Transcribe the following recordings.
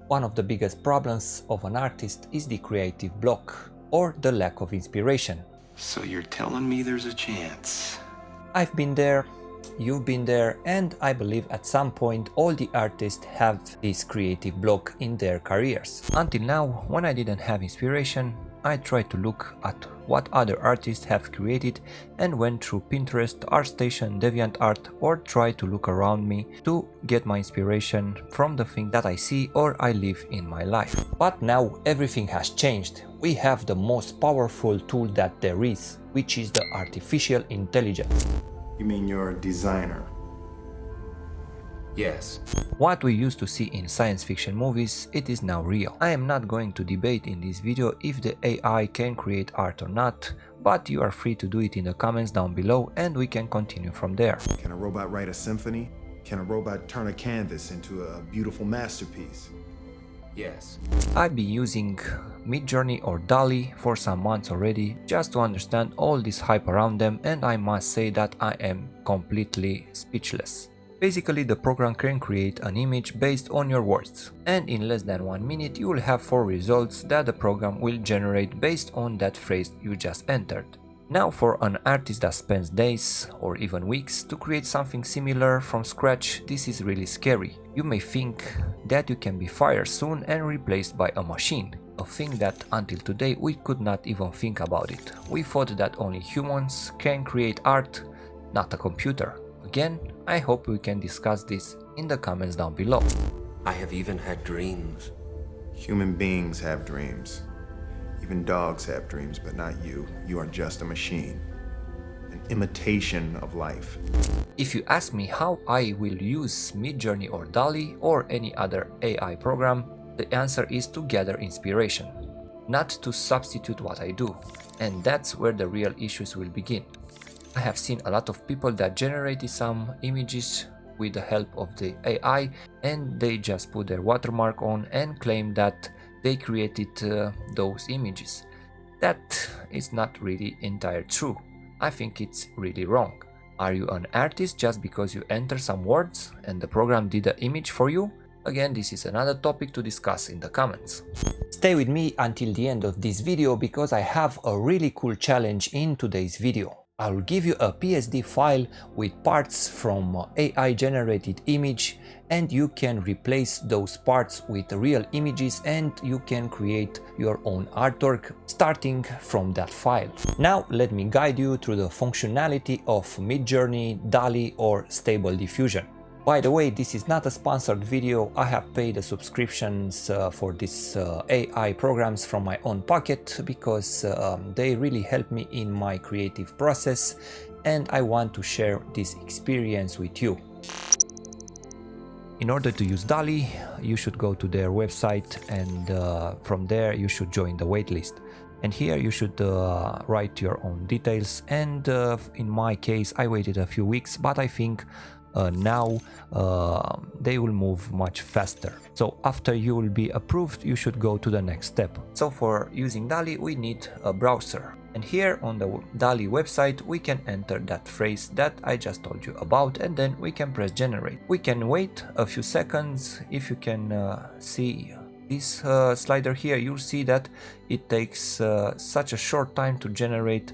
One of the biggest problems of an artist is the creative block or the lack of inspiration. So you're telling me there's a chance? I've been there, you've been there, and I believe at some point all the artists have this creative block in their careers. Until now, when I didn't have inspiration, I tried to look at what other artists have created and went through Pinterest, ArtStation, DeviantArt, or tried to look around me to get my inspiration from the thing that I see or I live in my life. But now everything has changed. We have the most powerful tool that there is, which is the artificial intelligence. You mean you're a designer? Yes. What we used to see in science fiction movies, it is now real. I am not going to debate in this video if the AI can create art or not, but you are free to do it in the comments down below and we can continue from there. Can a robot write a symphony? Can a robot turn a canvas into a beautiful masterpiece? Yes. I've been using Midjourney or Dall-E for some months already just to understand all this hype around them, and I must say that I am completely speechless. Basically, the program can create an image based on your words, and in less than 1 minute you will have 4 results that the program will generate based on that phrase you just entered. Now, for an artist that spends days or even weeks to create something similar from scratch, this is really scary. You may think that you can be fired soon and replaced by a machine, a thing that until today we could not even think about it. We thought that only humans can create art, not a computer. Again, I hope we can discuss this in the comments down below. I have even had dreams. Human beings have dreams. Even dogs have dreams, but not you. You are just a machine. An imitation of life. If you ask me how I will use Midjourney or Dall-E or any other AI program, the answer is to gather inspiration, not to substitute what I do. And that's where the real issues will begin. I have seen a lot of people that generated some images with the help of the AI and they just put their watermark on and claim that they created those images. That is not really entirely true. I think it's really wrong. Are you an artist just because you enter some words and the program did the image for you? Again, this is another topic to discuss in the comments. Stay with me until the end of this video because I have a really cool challenge in today's video. I will give you a PSD file with parts from AI generated image and you can replace those parts with real images and you can create your own artwork starting from that file. Now let me guide you through the functionality of Midjourney, Dall-E or Stable Diffusion. By the way, this is not a sponsored video. I have paid the subscriptions for these AI programs from my own pocket because they really help me in my creative process and I want to share this experience with you. In order to use Dall-E, you should go to their website and from there you should join the waitlist. And here you should write your own details and in my case I waited a few weeks, but I think now they will move much faster. So after you will be approved, you should go to the next step. So for using Dall-E, we need a browser. And here on the Dall-E website, we can enter that phrase that I just told you about and then we can press generate. We can wait a few seconds. If you can see this slider here, you'll see that it takes such a short time to generate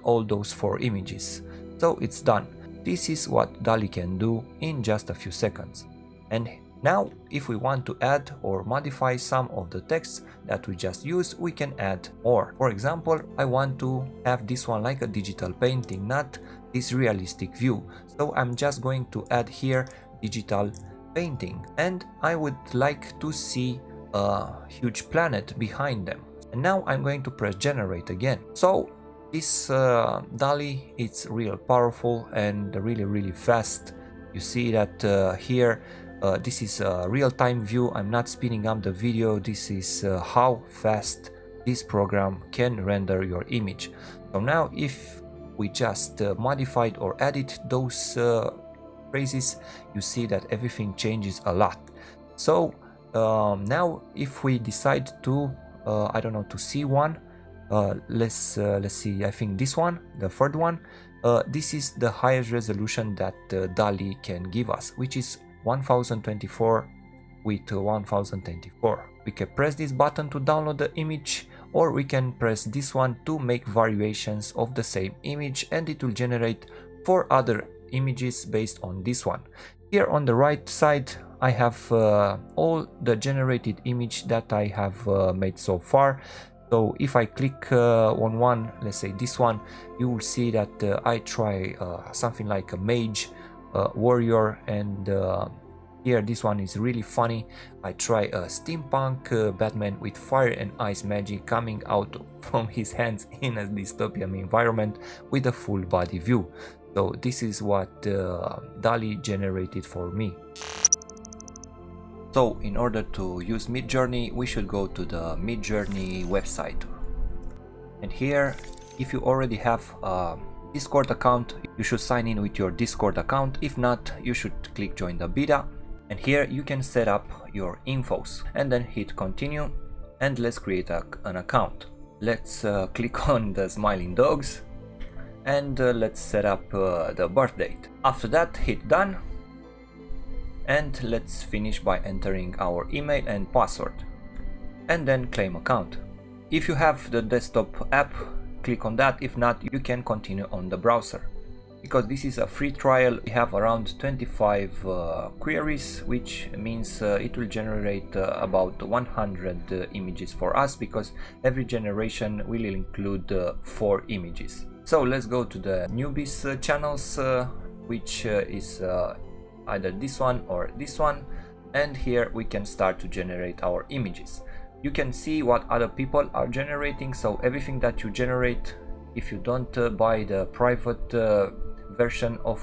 all those 4 images. So it's done. This is what Dall-E can do in just a few seconds. And now if we want to add or modify some of the texts that we just used, we can add more. For example, I want to have this one like a digital painting, not this realistic view. So I'm just going to add here digital painting and I would like to see a huge planet behind them. And now I'm going to press generate again. So this Dall-E, it's real powerful and really fast. You see that here this is a real-time view. I'm not speeding up the video. This is how fast this program can render your image. So now if we just modified or edit those phrases, you see that everything changes a lot. So now if we decide to I don't know, to see one, let's see, I think this one, the third one, this is the highest resolution that Dall-E can give us, which is 1024 with 1024. We can press this button to download the image, or we can press this one to make variations of the same image, and it will generate 4 other images based on this one. Here on the right side I have all the generated image that I have made so far. So if I click on one, let's say this one, you will see that I try something like a mage, warrior, and here this one is really funny. I try a steampunk Batman with fire and ice magic coming out from his hands in a dystopian environment with a full body view. So this is what Dall-E generated for me. So in order to use Midjourney, we should go to the Midjourney website. And here, if you already have a Discord account, you should sign in with your Discord account. If not, you should click join the beta. And here you can set up your infos and then hit continue, and let's create an account. Let's click on the smiling dogs, and let's set up the birth date. After that, hit done, and let's finish by entering our email and password, and then claim account. If you have the desktop app, click on that. If not, you can continue on the browser. Because this is a free trial, we have around 25 queries, which means it will generate about 100 images for us, because every generation will include 4 images. So let's go to the newbies channels, which is either this one or this one, and here we can start to generate our images. You can see what other people are generating, so everything that you generate, if you don't buy the private version of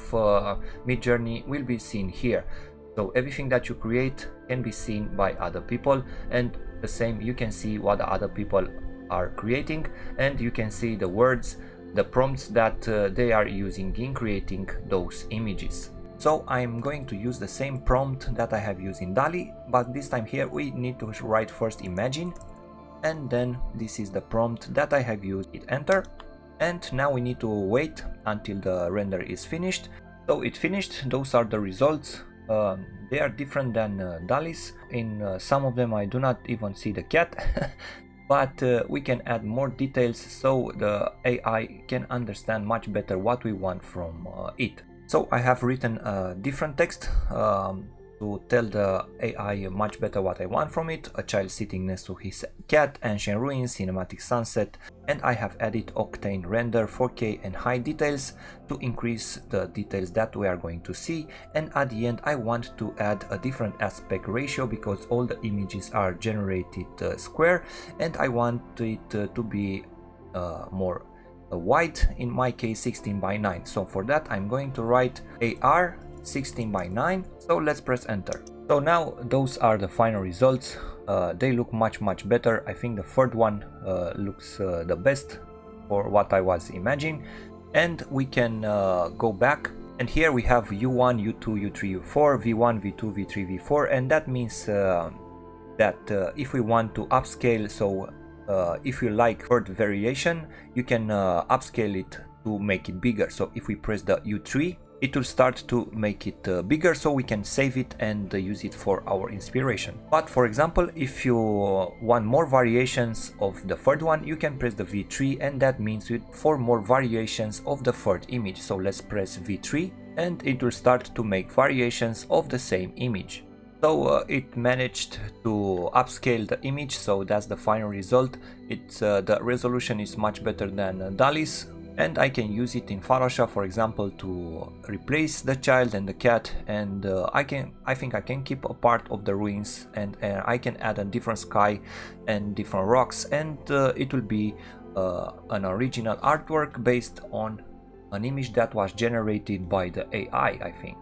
Midjourney, will be seen here. So everything that you create can be seen by other people, and the same, you can see what the other people are creating, and you can see the words, the prompts that they are using in creating those images. So I'm going to use the same prompt that I have used in Dall-E, but this time here we need to write first imagine, and then this is the prompt that I have used. Hit enter, and now we need to wait until the render is finished. So it finished. Those are the results. They are different than Dall-E's. In some of them I do not even see the cat. But we can add more details, so the AI can understand much better what we want from it. So I have written a different text to tell the AI much better what I want from it. A child sitting next to his cat, ancient ruins, cinematic sunset, and I have added Octane render 4K and high details to increase the details that we are going to see. And at the end I want to add a different aspect ratio, because all the images are generated square, and I want it to be more wide, in my case 16:9. So for that I'm going to write AR 16:9. So let's press enter. So now those are the final results. They look much better. I think the third one looks the best for what I was imagining. And we can go back, and here we have U1, U2, U3, U4, V1, V2, V3, V4, and that means that if we want to upscale, so if you like third variation, you can upscale it to make it bigger. So if we press the U3, it will start to make it bigger, so we can save it and use it for our inspiration. But for example, if you want more variations of the third one, you can press the V3, and that means 4 more variations of the third image. So let's press V3, and it will start to make variations of the same image. So it managed to upscale the image, so that's the final result. It's the resolution is much better than Dall-E's, and I can use it in Photoshop, for example, to replace the child and the cat, and I think I can keep a part of the ruins, and I can add a different sky and different rocks, and it will be an original artwork based on an image that was generated by the AI, I think.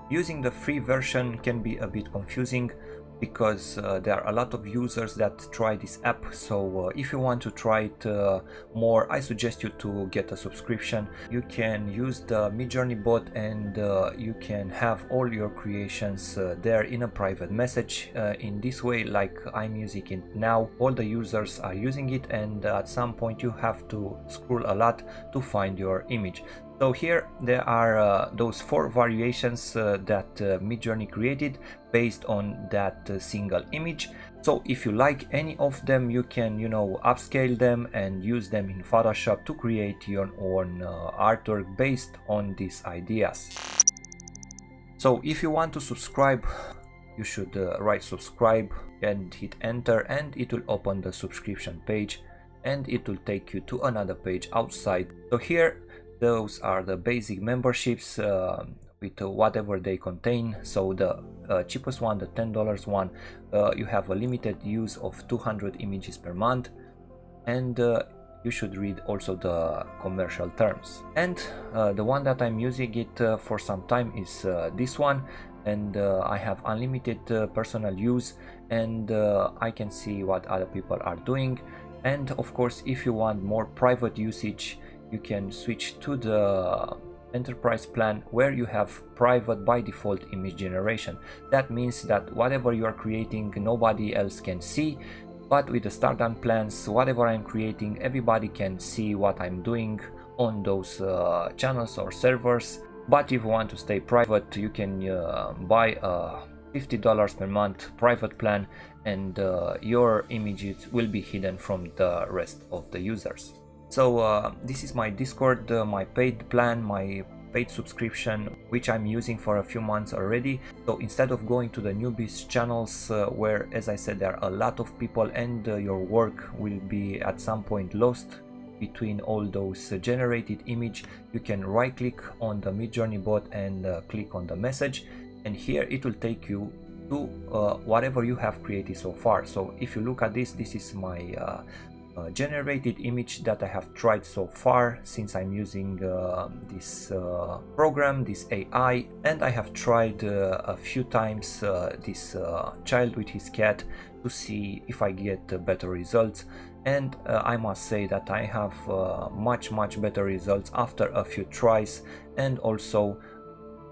Using the free version can be a bit confusing, because there are a lot of users that try this app. So if you want to try it more, I suggest you to get a subscription. You can use the Midjourney bot, and you can have all your creations there in a private message. In this way, like I'm using it now, all the users are using it, and at some point you have to scroll a lot to find your image. So here there are those 4 variations that Midjourney created based on that single image. So if you like any of them, you can, upscale them and use them in Photoshop to create your own artwork based on these ideas. So if you want to subscribe, you should write subscribe and hit enter, and it will open the subscription page and it will take you to another page outside. So here those are the basic memberships with whatever they contain. So the cheapest one, the $10 one, you have a limited use of 200 images per month, and you should read also the commercial terms. And the one that I'm using it for some time is this one, and I have unlimited personal use, and I can see what other people are doing. And of course, if you want more private usage, you can switch to the enterprise plan, where you have private by default image generation. That means that whatever you are creating, nobody else can see. But with the startup plans, whatever I'm creating, everybody can see what I'm doing on those channels or servers. But if you want to stay private, you can buy a $50 per month private plan, and your images will be hidden from the rest of the users. So this is my Discord, my paid plan, my paid subscription, which I'm using for a few months already. So instead of going to the newbies channels, where, as I said, there are a lot of people and your work will be at some point lost between all those generated image, you can right click on the Midjourney bot and click on the message, and here it will take you to whatever you have created so far. So if you look at this is my generated image that I have tried so far, since I'm using this program, this AI, and I have tried a few times this child with his cat to see if I get better results, and I must say that I have much better results after a few tries, and also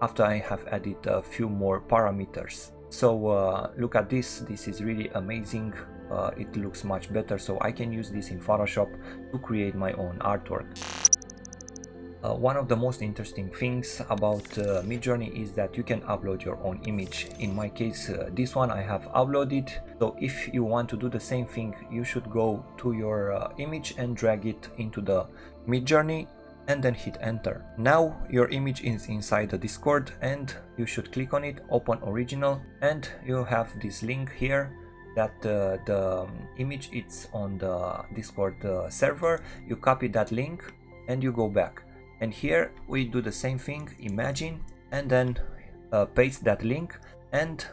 after I have added a few more parameters. So look at this is really amazing. It looks much better, so I can use this in Photoshop to create my own artwork. One of the most interesting things about Midjourney is that you can upload your own image. In my case, this one I have uploaded. So if you want to do the same thing, you should go to your image and drag it into the Midjourney and then hit enter. Now your image is inside the Discord, and you should click on it, open original, and you have this link here that the image it's on the Discord server. You copy that link and you go back, and here we do the same thing, imagine, and then paste that link, and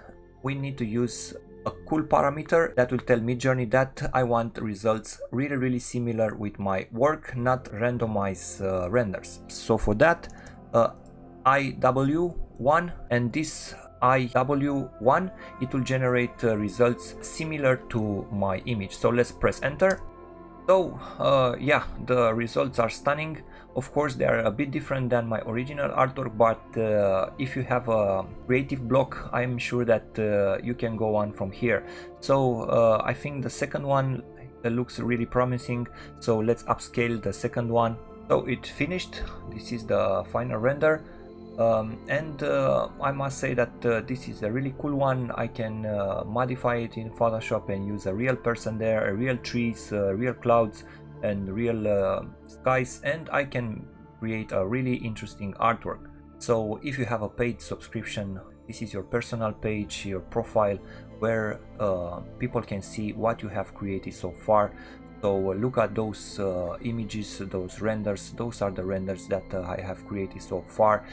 we need to use a cool parameter that will tell Midjourney that I want results really similar with my work, not randomized renders. So for that, IW1, and this IW1, it will generate results similar to my image. So let's press enter. So yeah, the results are stunning. Of course, they are a bit different than my original artwork, but if you have a creative block, I'm sure that you can go on from here. So I think the second one looks really promising, so let's upscale the second one. So it finished. This is the final render. And I must say that this is a really cool one. I can modify it in Photoshop and use a real person there, real trees, real clouds, and real skies, and I can create a really interesting artwork. So if you have a paid subscription, this is your personal page, your profile, where people can see what you have created so far. So look at those images, those renders. Those are the renders that I have created so far.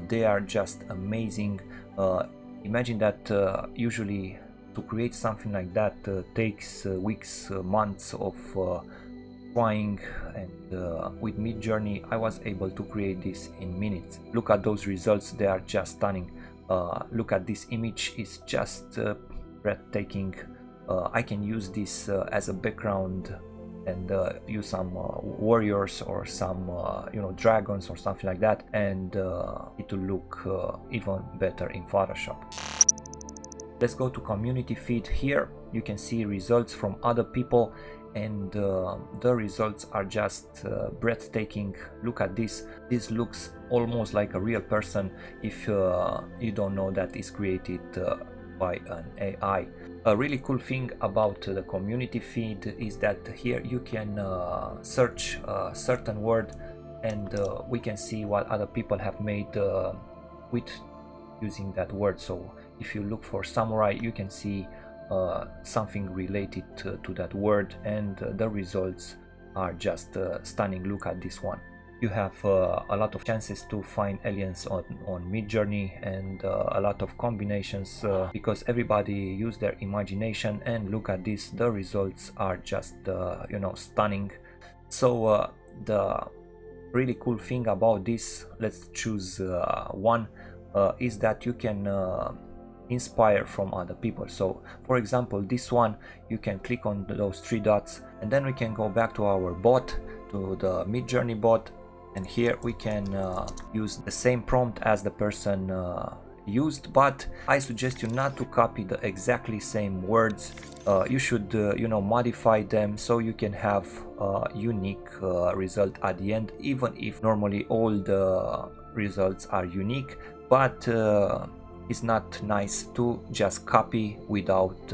They are just amazing. Imagine that usually to create something like that takes weeks, months of trying, and with Midjourney I was able to create this in minutes. Look at those results, they are just stunning. Look at this image, it's just breathtaking. I can use this as a background and use some warriors or some dragons or something like that, and it will look even better in Photoshop. Let's go to community feed. Here you can see results from other people, and the results are just breathtaking. Look at this. This looks almost like a real person if you don't know that it's created by an AI. A really cool thing about the community feed is that here you can search a certain word, and we can see what other people have made with using that word. So if you look for samurai, you can see something related to that word, and the results are just stunning. Look at this one. You have a lot of chances to find aliens on Midjourney, and a lot of combinations because everybody use their imagination. And look at this, the results are just stunning. So the really cool thing about this, let's choose one, is that you can inspire from other people. So for example, this one, you can click on those three dots, and then we can go back to our bot, to the Midjourney bot, and here we can use the same prompt as the person used, but I suggest you not to copy the exactly same words. You should modify them so you can have a unique result at the end, even if normally all the results are unique. But it's not nice to just copy without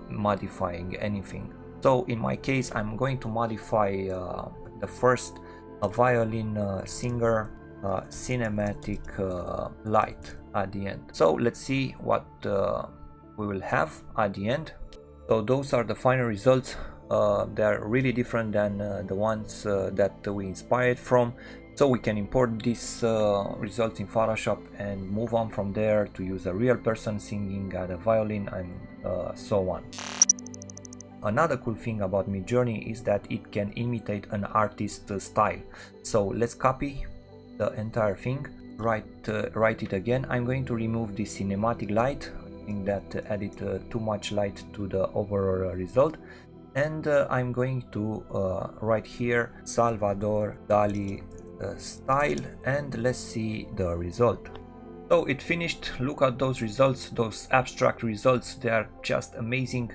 modifying anything. So in my case, I'm going to modify the first, a violin singer cinematic light at the end. So let's see what we will have at the end. So those are the final results. They're really different than the ones that we inspired from. So we can import these results in Photoshop and move on from there to use a real person singing at a violin, and so on. Another cool thing about Midjourney is that it can imitate an artist's style. So let's copy the entire thing, write it again. I'm going to remove the cinematic light. I think that added too much light to the overall result. And I'm going to write here Salvador Dali style, and let's see the result. So it finished. Look at those results, those abstract results. They are just amazing.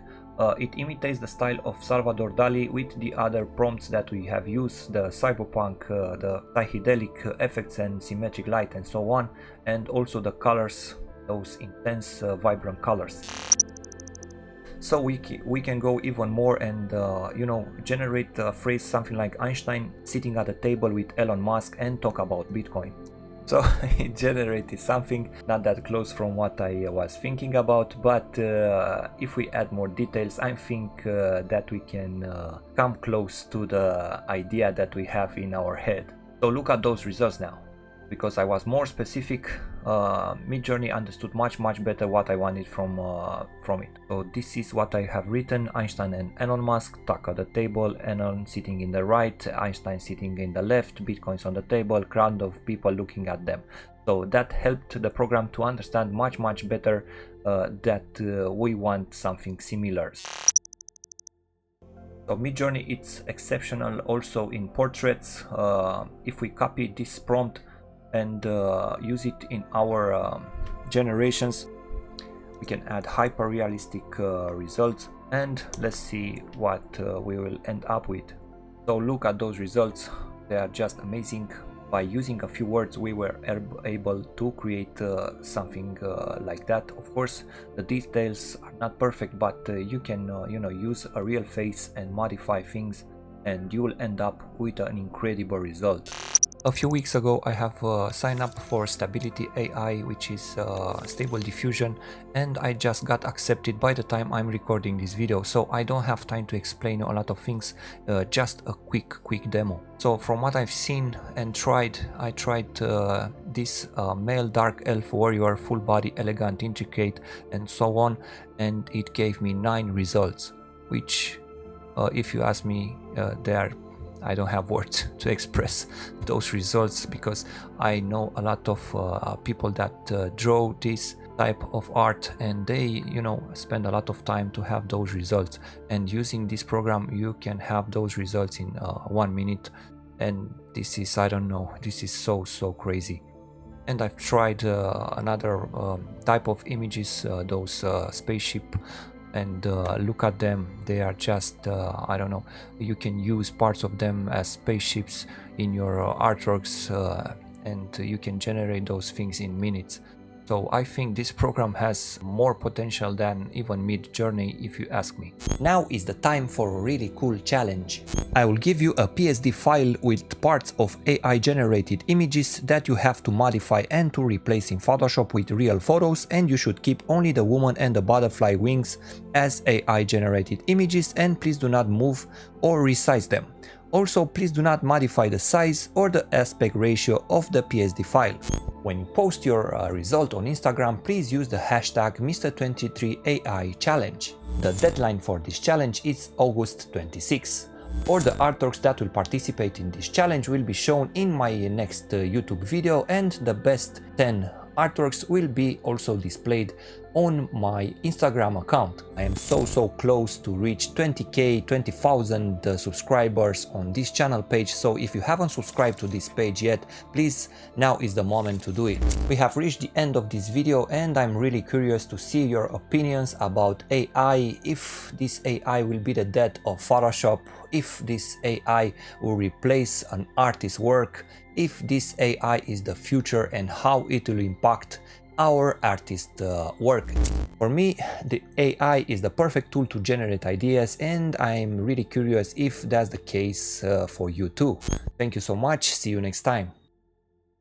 It imitates the style of Salvador Dali with the other prompts that we have used, the cyberpunk, the psychedelic effects and symmetric light and so on, and also the colors, those intense vibrant colors. So we can go even more and generate a phrase something like Einstein sitting at a table with Elon Musk and talk about Bitcoin. So it generated something not that close from what I was thinking about, but if we add more details, I think that we can come close to the idea that we have in our head. So look at those results now. Because I was more specific, Midjourney understood much better what I wanted from it. So this is what I have written: Einstein and Elon Musk talk at the table, Elon sitting in the right, Einstein sitting in the left, Bitcoins on the table, crowd of people looking at them. So that helped the program to understand much better that we want something similar. So Midjourney, it's exceptional also in portraits. If we copy this prompt and use it in our generations, we can add hyper realistic results, and let's see what we will end up with. So look at those results. They are just amazing. By using a few words, we were able to create something like that. Of course, the details are not perfect, but you can use a real face and modify things, and you will end up with an incredible result. A few weeks ago I have signed up for stability.ai, which is Stable Diffusion, and I just got accepted by the time I'm recording this video, so I don't have time to explain a lot of things, just a quick demo. So from what I've seen and tried, I tried this male dark elf warrior, full body, elegant, intricate and so on, and it gave me 9 results, which if you ask me, I don't have words to express those results, because I know a lot of people that draw this type of art, and they spend a lot of time to have those results, and using this program you can have those results in 1 minute, and this is, I don't know, this is so crazy. And I've tried another type of images, those spaceship and look at them. They are just I don't know, you can use parts of them as spaceships in your artworks, and you can generate those things in minutes. So I think this program has more potential than even Midjourney, if you ask me. Now is the time for a really cool challenge. I will give you a PSD file with parts of AI generated images that you have to modify and to replace in Photoshop with real photos, and you should keep only the woman and the butterfly wings as AI generated images, and please do not move or resize them. Also, please do not modify the size or the aspect ratio of the PSD file. When you post your result on Instagram, please use the hashtag Mr23aiChallenge. The deadline for this challenge is August 26. All the artworks that will participate in this challenge will be shown in my next YouTube video, and the best 10 artworks will be also displayed on my Instagram account. I am so close to reach 20,000 subscribers on this channel page, so if you haven't subscribed to this page yet, please, now is the moment to do it. We have reached the end of this video, and I'm really curious to see your opinions about AI, if this AI will be the death of Photoshop, if this AI will replace an artist's work, if this AI is the future and how it will impact our artist work. For me, the AI is the perfect tool to generate ideas, and I'm really curious if that's the case for you too. Thank you so much, see you next time.